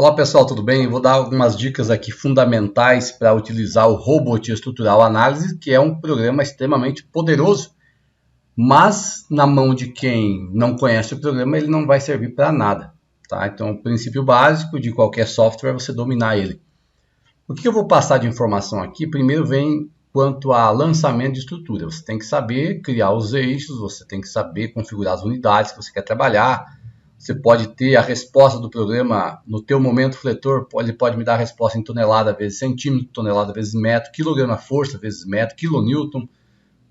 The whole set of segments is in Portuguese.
Olá pessoal, tudo bem? Vou dar algumas dicas aqui fundamentais para utilizar o Robot Estrutural Análise, que é um programa extremamente poderoso, mas na mão de quem não conhece o programa ele não vai servir para nada. Tá? Então o princípio básico de qualquer software é você dominar ele. O que eu vou passar de informação aqui? Primeiro vem quanto a lançamento de estrutura. Você tem que saber criar os eixos, você tem que saber configurar as unidades que você quer trabalhar. Você pode ter a resposta do programa no teu momento fletor, ele pode me dar a resposta em tonelada vezes centímetro, tonelada vezes metro, quilograma força vezes metro, quilonewton,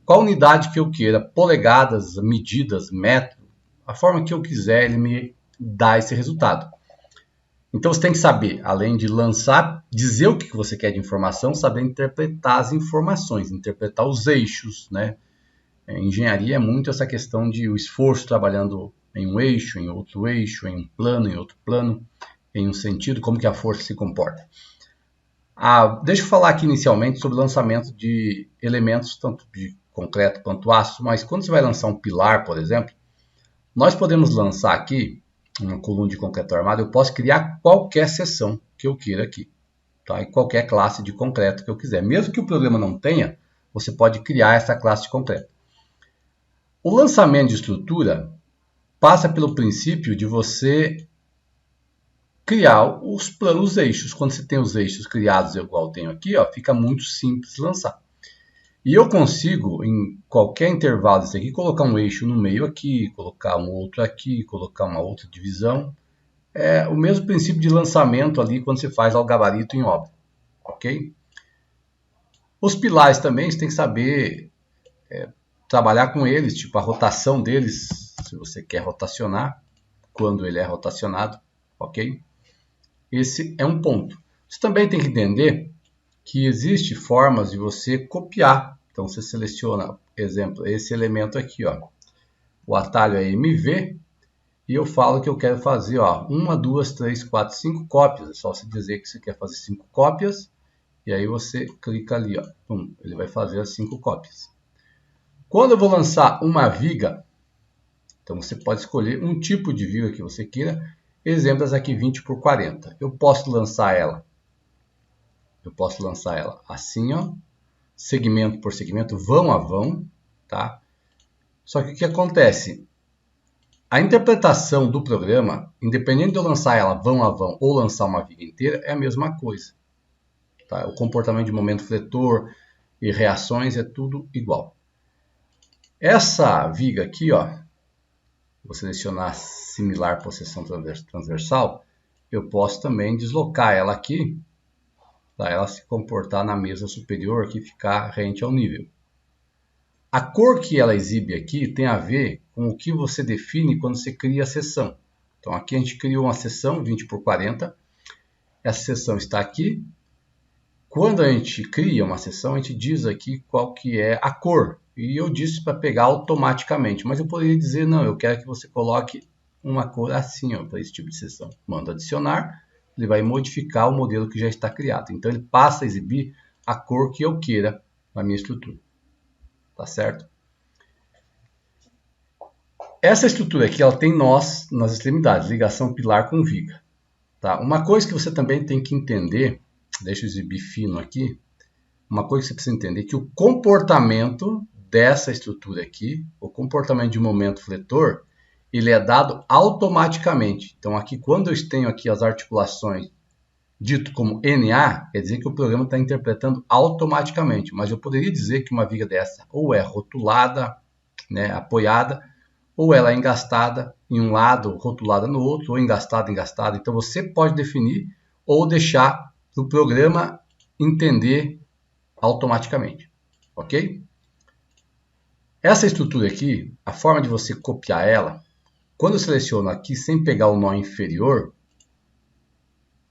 qual unidade que eu queira, polegadas, medidas, metro, a forma que eu quiser, ele me dá esse resultado. Então você tem que saber, além de lançar, dizer o que você quer de informação, saber interpretar as informações, interpretar os eixos, né? Engenharia é muito essa questão de o esforço trabalhando em um eixo, em outro eixo, em um plano, em outro plano, em um sentido, como que a força se comporta. Deixa eu falar aqui inicialmente sobre o lançamento de elementos, tanto de concreto quanto aço, mas quando você vai lançar um pilar, por exemplo, nós podemos lançar aqui uma coluna de concreto armado, eu posso criar qualquer seção que eu queira aqui, tá? E qualquer classe de concreto que eu quiser. Mesmo que o programa não tenha, você pode criar essa classe de concreto. O lançamento de estrutura passa pelo princípio de você criar os planos eixos. Quando você tem os eixos criados, igual eu tenho aqui, ó, fica muito simples lançar. E eu consigo, em qualquer intervalo desse aqui, colocar um eixo no meio aqui, colocar um outro aqui, colocar uma outra divisão. É o mesmo princípio de lançamento ali quando você faz ao gabarito em obra. Ok? Os pilares também, você tem que saber trabalhar com eles, tipo a rotação deles, se você quer rotacionar, quando ele é rotacionado, ok? Esse é um ponto. Você também tem que entender que existe formas de você copiar. Então você seleciona, exemplo, esse elemento aqui, ó. O atalho é MV e eu falo que eu quero fazer, ó, 1, 2, 3, 4, 5 cópias. É só você dizer que você quer fazer 5 cópias e aí você clica ali, ó. Ele vai fazer as 5 cópias. Quando eu vou lançar uma viga, então você pode escolher um tipo de viga que você queira. Exemplos aqui 20 por 40. Eu posso lançar ela assim, ó, segmento por segmento, vão a vão, tá? Só que o que acontece? A interpretação do programa, independente de eu lançar ela vão a vão ou lançar uma viga inteira, é a mesma coisa. Tá? O comportamento de momento fletor e reações é tudo igual. Essa viga aqui, ó, vou selecionar similar posição transversal, eu posso também deslocar ela aqui para ela se comportar na mesa superior que ficar rente ao nível. A cor que ela exibe aqui tem a ver com o que você define quando você cria a seção. Então aqui a gente criou uma seção 20 por 40. Essa seção está aqui. Quando a gente cria uma seção, a gente diz aqui qual que é a cor. E eu disse para pegar automaticamente, mas eu poderia dizer, não, eu quero que você coloque uma cor assim, para esse tipo de seção. Manda adicionar, ele vai modificar o modelo que já está criado. Então ele passa a exibir a cor que eu queira na minha estrutura. Tá certo? Essa estrutura aqui ela tem nós nas extremidades, ligação pilar com viga. Tá? Uma coisa que você também tem que entender, deixa eu exibir fino aqui, uma coisa que você precisa entender é que o comportamento dessa estrutura aqui, o comportamento de momento fletor, ele é dado automaticamente. Então aqui quando eu tenho aqui as articulações dito como NA, quer dizer que o programa está interpretando automaticamente, mas eu poderia dizer que uma viga dessa ou é rotulada, né, apoiada, ou ela é engastada em um lado, rotulada no outro, ou engastada. Então você pode definir ou deixar o programa entender automaticamente, ok? Essa estrutura aqui, a forma de você copiar ela, quando eu seleciono aqui sem pegar o nó inferior,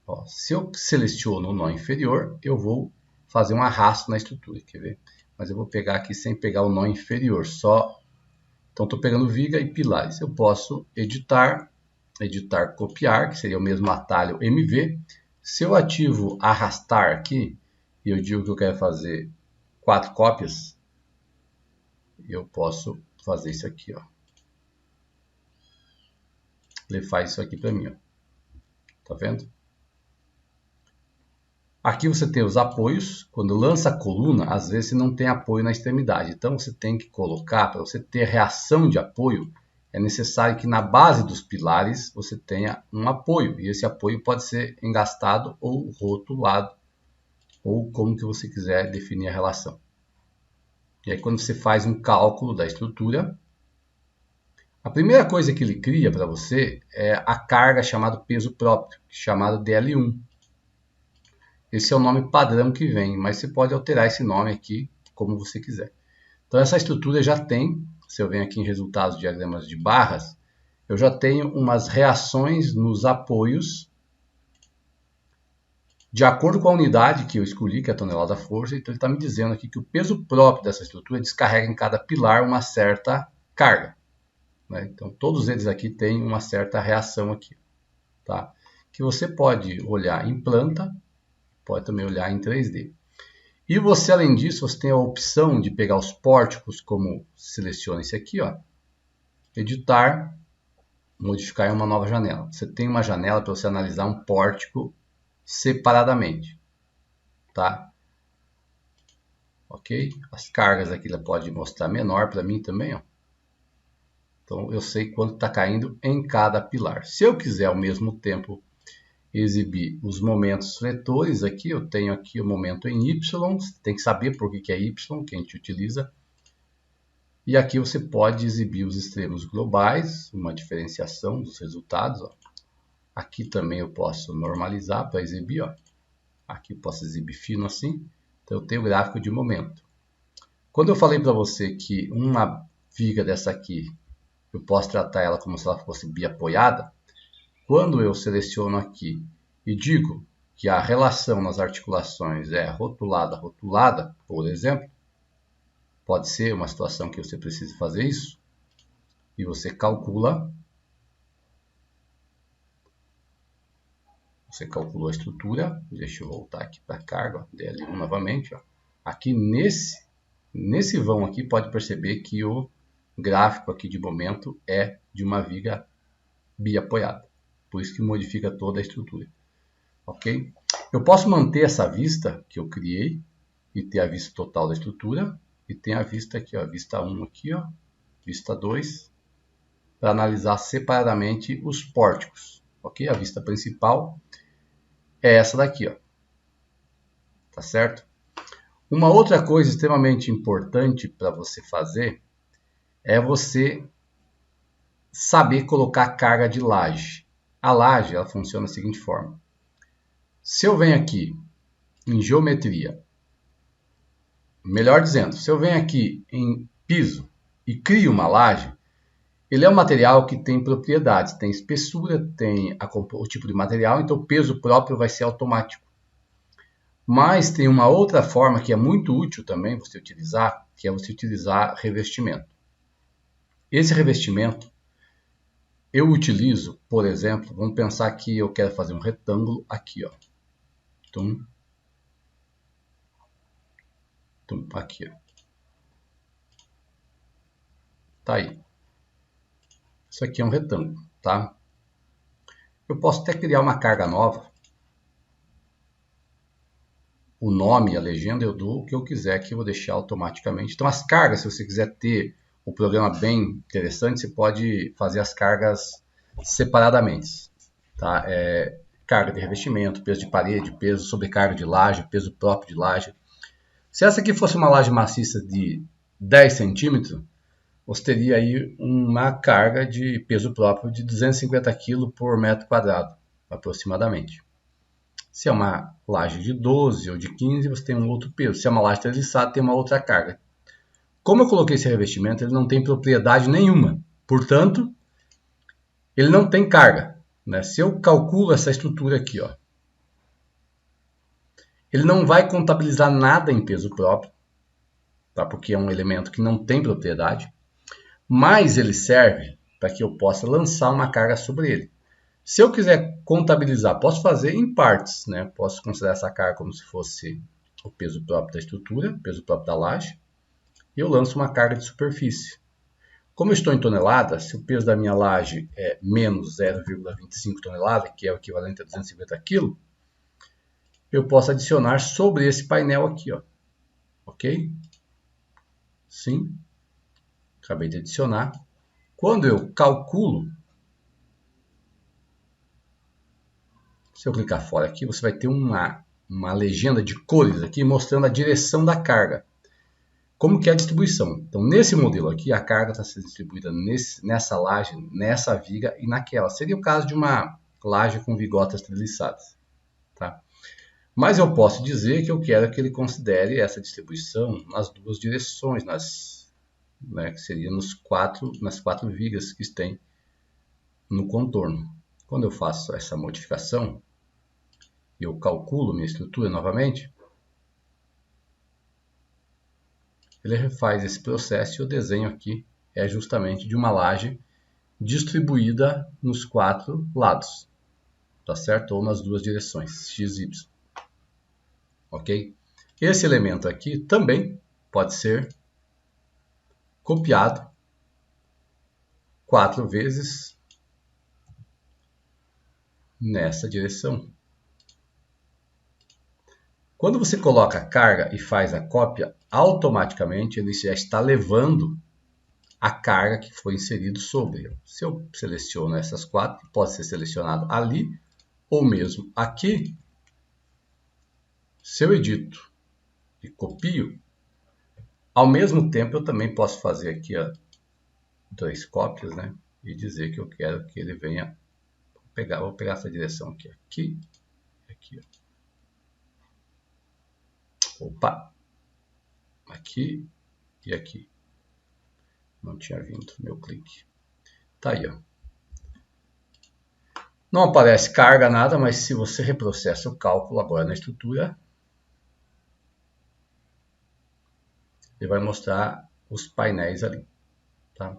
ó, se eu seleciono o nó inferior, eu vou fazer um arrasto na estrutura, quer ver? Mas eu vou pegar aqui sem pegar o nó inferior, só. Então estou pegando viga e pilares. Eu posso editar, copiar, que seria o mesmo atalho MV. Se eu ativo arrastar aqui, e eu digo que eu quero fazer 4 cópias, eu posso fazer isso aqui, ó. Ele faz isso aqui para mim, ó. Tá vendo? Aqui você tem os apoios. Quando lança a coluna, às vezes você não tem apoio na extremidade. Então você tem que colocar, para você ter reação de apoio, é necessário que na base dos pilares você tenha um apoio. E esse apoio pode ser engastado ou rotulado, ou como que você quiser definir a relação. E aí quando você faz um cálculo da estrutura, a primeira coisa que ele cria para você é a carga chamada peso próprio, chamado DL1. Esse é o nome padrão que vem, mas você pode alterar esse nome aqui como você quiser. Então essa estrutura já tem, se eu venho aqui em resultados de diagramas de barras, eu já tenho umas reações nos apoios de acordo com a unidade que eu escolhi, que é a tonelada-força. Então ele está me dizendo aqui que o peso próprio dessa estrutura descarrega em cada pilar uma certa carga. Né? Então todos eles aqui têm uma certa reação aqui, tá? Que você pode olhar em planta, pode também olhar em 3D. E você, além disso, você tem a opção de pegar os pórticos, como seleciona esse aqui, ó, editar, modificar em uma nova janela. Você tem uma janela para você analisar um pórtico separadamente, tá? Ok? As cargas aqui ela pode mostrar menor para mim também, ó. Então eu sei quanto está caindo em cada pilar. Se eu quiser ao mesmo tempo exibir os momentos vetores, aqui eu tenho aqui o momento em Y, você tem que saber por que é Y que a gente utiliza. E aqui você pode exibir os extremos globais, uma diferenciação dos resultados. Ó. Aqui também eu posso normalizar para exibir. Ó. Aqui eu posso exibir fino assim. Então eu tenho o gráfico de momento. Quando eu falei para você que uma viga dessa aqui, eu posso tratar ela como se ela fosse biapoiada, quando eu seleciono aqui e digo que a relação nas articulações é rotulada, por exemplo, pode ser uma situação que você precise fazer isso, e você calcula, você calculou a estrutura, deixa eu voltar aqui para a carga, DL1 novamente, ó. Aqui nesse vão aqui pode perceber que o gráfico aqui de momento é de uma viga biapoiada. Por isso que modifica toda a estrutura. Ok? Eu posso manter essa vista que eu criei e ter a vista total da estrutura. E tem a vista aqui, ó, vista 1 aqui, ó, vista 2, para analisar separadamente os pórticos. Ok? A vista principal é essa daqui, ó. Tá certo? Uma outra coisa extremamente importante para você fazer é você saber colocar carga de laje. A laje ela funciona da seguinte forma. Se eu venho aqui em geometria, melhor dizendo, se eu venho aqui em piso e crio uma laje, ele é um material que tem propriedades, tem espessura, tem o tipo de material, então o peso próprio vai ser automático. Mas tem uma outra forma que é muito útil também você utilizar, que é você utilizar revestimento. Esse revestimento eu utilizo, por exemplo, vamos pensar que eu quero fazer um retângulo aqui, ó. Aqui, ó. Tá aí. Isso aqui é um retângulo, tá? Eu posso até criar uma carga nova. O nome e a legenda eu dou o que eu quiser, que eu vou deixar automaticamente. Então as cargas, se você quiser ter o programa bem interessante, você pode fazer as cargas separadamente. Tá? Carga de revestimento, peso de parede, peso sobrecarga de laje, peso próprio de laje. Se essa aqui fosse uma laje maciça de 10 centímetros, você teria aí uma carga de peso próprio de 250 kg por metro quadrado, aproximadamente. Se é uma laje de 12 ou de 15, você tem um outro peso. Se é uma laje treliçada, tem uma outra carga. Como eu coloquei esse revestimento, ele não tem propriedade nenhuma. Portanto, ele não tem carga. Né? Se eu calculo essa estrutura aqui, ó, ele não vai contabilizar nada em peso próprio, tá? Porque é um elemento que não tem propriedade. Mas ele serve para que eu possa lançar uma carga sobre ele. Se eu quiser contabilizar, posso fazer em partes, né? Posso considerar essa carga como se fosse o peso próprio da estrutura, o peso próprio da laje, e eu lanço uma carga de superfície. Como eu estou em toneladas, se o peso da minha laje é menos 0,25 tonelada, que é o equivalente a 250 kg, eu posso adicionar sobre esse painel aqui, ó. Ok? Sim. Acabei de adicionar. Quando eu calculo, se eu clicar fora aqui, você vai ter uma legenda de cores aqui mostrando a direção da carga. Como que é a distribuição? Então, nesse modelo aqui, a carga está sendo distribuída nessa laje, nessa viga e naquela. Seria o caso de uma laje com vigotas treliçadas. Tá? Mas eu posso dizer que eu quero que ele considere essa distribuição nas duas direções, que seria nas quatro vigas que tem no contorno. Quando eu faço essa modificação, eu calculo minha estrutura novamente, ele refaz esse processo e o desenho aqui é justamente de uma laje distribuída nos quatro lados, tá certo? Ou nas duas direções, x, y. Ok? Esse elemento aqui também pode ser copiado 4 vezes nessa direção. Quando você coloca a carga e faz a cópia, automaticamente ele já está levando a carga que foi inserida sobre. Se eu seleciono essas 4, pode ser selecionado ali ou mesmo aqui. Se eu edito e copio, ao mesmo tempo eu também posso fazer aqui 2 cópias, né? E dizer que eu quero que ele venha pegar. Vou pegar essa direção aqui e aqui. Opa! Aqui e aqui. Não tinha vindo meu clique. Tá aí, ó. Não aparece carga, nada, mas se você reprocessa o cálculo agora na estrutura, ele vai mostrar os painéis ali. Tá?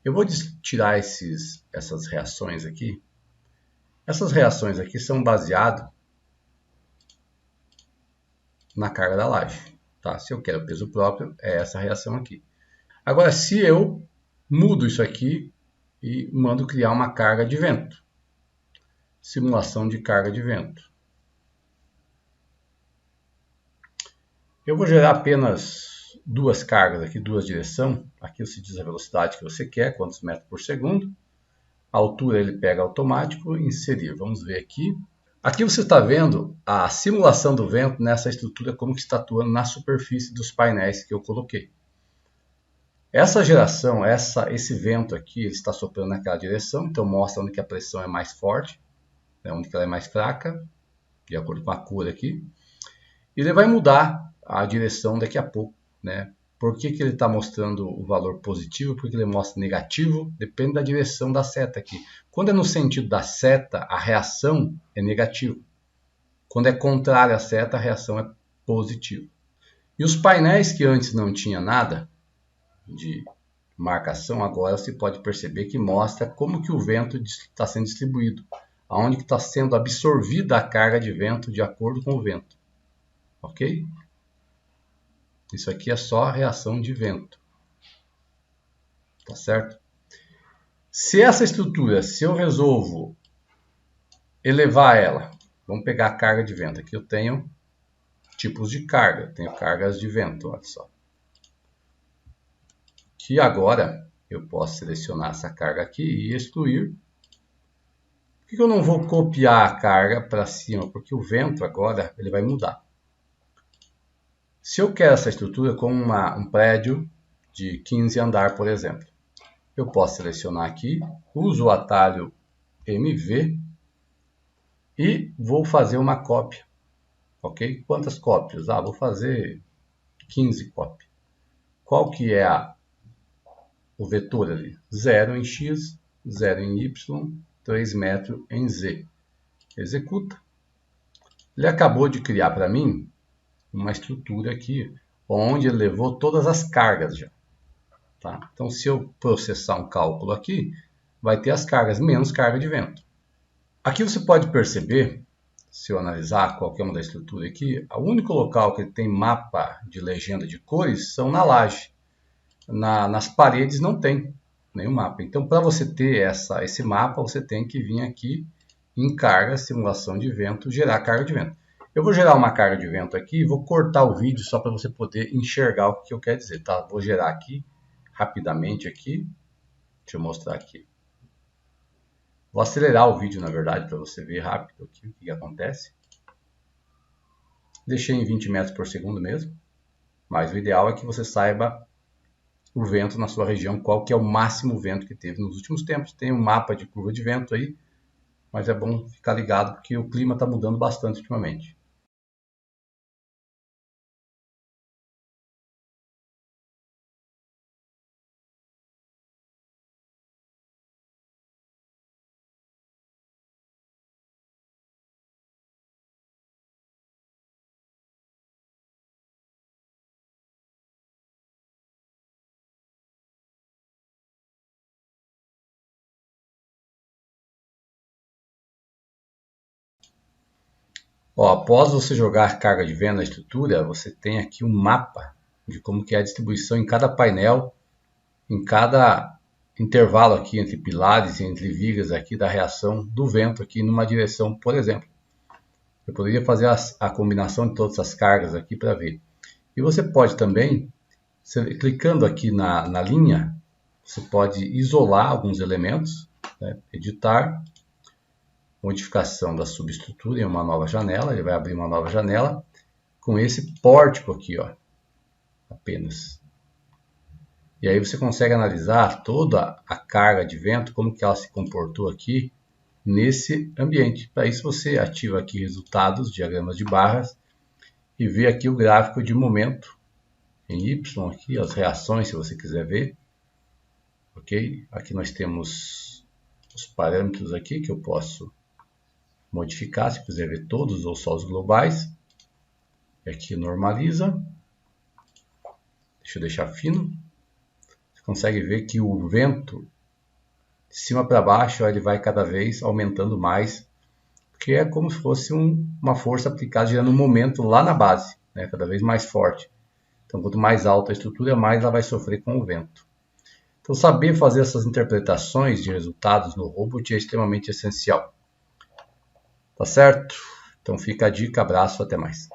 Eu vou tirar essas reações aqui. Essas reações aqui são baseadas na carga da laje. Tá? Se eu quero peso próprio, é essa reação aqui. Agora, se eu mudo isso aqui e mando criar uma carga de vento. Simulação de carga de vento. Eu vou gerar apenas 2 cargas aqui, 2 direções. Aqui você diz a velocidade que você quer, quantos metros por segundo. A altura ele pega automático e inserir. Vamos ver aqui. Aqui você está vendo a simulação do vento nessa estrutura, como que está atuando na superfície dos painéis que eu coloquei. Essa geração, esse vento aqui, ele está soprando naquela direção, então mostra onde que a pressão é mais forte, onde que ela é mais fraca, de acordo com a cor aqui. E ele vai mudar a direção daqui a pouco, né? Por que ele está mostrando o valor positivo? Porque ele mostra negativo? Depende da direção da seta aqui. Quando é no sentido da seta, a reação é negativa. Quando é contrária à seta, a reação é positiva. E os painéis que antes não tinha nada de marcação, agora se pode perceber que mostra como que o vento está sendo distribuído. Aonde está sendo absorvida a carga de vento de acordo com o vento. Ok? Isso aqui é só a reação de vento. Tá certo? Se essa estrutura, se eu resolvo elevar ela, vamos pegar a carga de vento. Aqui eu tenho tipos de carga, tenho cargas de vento, olha só. Que agora eu posso selecionar essa carga aqui e excluir. Por que eu não vou copiar a carga para cima? Porque o vento agora ele vai mudar. Se eu quero essa estrutura com um prédio de 15 andar, por exemplo, eu posso selecionar aqui, uso o atalho MV e vou fazer uma cópia. Ok? Quantas cópias? Vou fazer 15 cópias. Qual que é o vetor ali? 0 em X, 0 em Y, 3 metros em Z. Executa. Ele acabou de criar para mim uma estrutura aqui, onde ele levou todas as cargas já. Tá? Então, se eu processar um cálculo aqui, vai ter as cargas, menos carga de vento. Aqui você pode perceber, se eu analisar qualquer uma da estrutura aqui, o único local que tem mapa de legenda de cores são na laje. Nas paredes não tem nenhum mapa. Então, para você ter esse mapa, você tem que vir aqui em carga, simulação de vento, gerar carga de vento. Eu vou gerar uma carga de vento aqui e vou cortar o vídeo só para você poder enxergar o que eu quero dizer, tá? Vou gerar aqui, rapidamente aqui. Deixa eu mostrar aqui. Vou acelerar o vídeo, na verdade, para você ver rápido aqui o que acontece. Deixei em 20 metros por segundo mesmo. Mas o ideal é que você saiba o vento na sua região, qual que é o máximo vento que teve nos últimos tempos. Tem um mapa de curva de vento aí, mas é bom ficar ligado porque o clima está mudando bastante ultimamente. Ó, após você jogar carga de vento na estrutura, você tem aqui um mapa de como que é a distribuição em cada painel, em cada intervalo aqui entre pilares e entre vigas aqui da reação do vento aqui numa direção, por exemplo. Eu poderia fazer a combinação de todas as cargas aqui para ver. E você pode também, clicando aqui na linha, você pode isolar alguns elementos, né? Editar, modificação da subestrutura em uma nova janela, ele vai abrir uma nova janela com esse pórtico aqui, ó, apenas. E aí você consegue analisar toda a carga de vento, como que ela se comportou aqui nesse ambiente. Para isso você ativa aqui resultados, diagramas de barras, e vê aqui o gráfico de momento em Y, aqui as reações, se você quiser ver. Ok? Aqui nós temos os parâmetros aqui que eu posso modificar, se quiser ver todos ou só os globais. Aqui normaliza. Deixa eu deixar fino. Você consegue ver que o vento, de cima para baixo, ele vai cada vez aumentando mais, porque é como se fosse uma força aplicada gerando um momento lá na base, né? Cada vez mais forte. Então, quanto mais alta a estrutura, mais ela vai sofrer com o vento. Então, saber fazer essas interpretações de resultados no robot é extremamente essencial. Tá certo? Então fica a dica, abraço, até mais.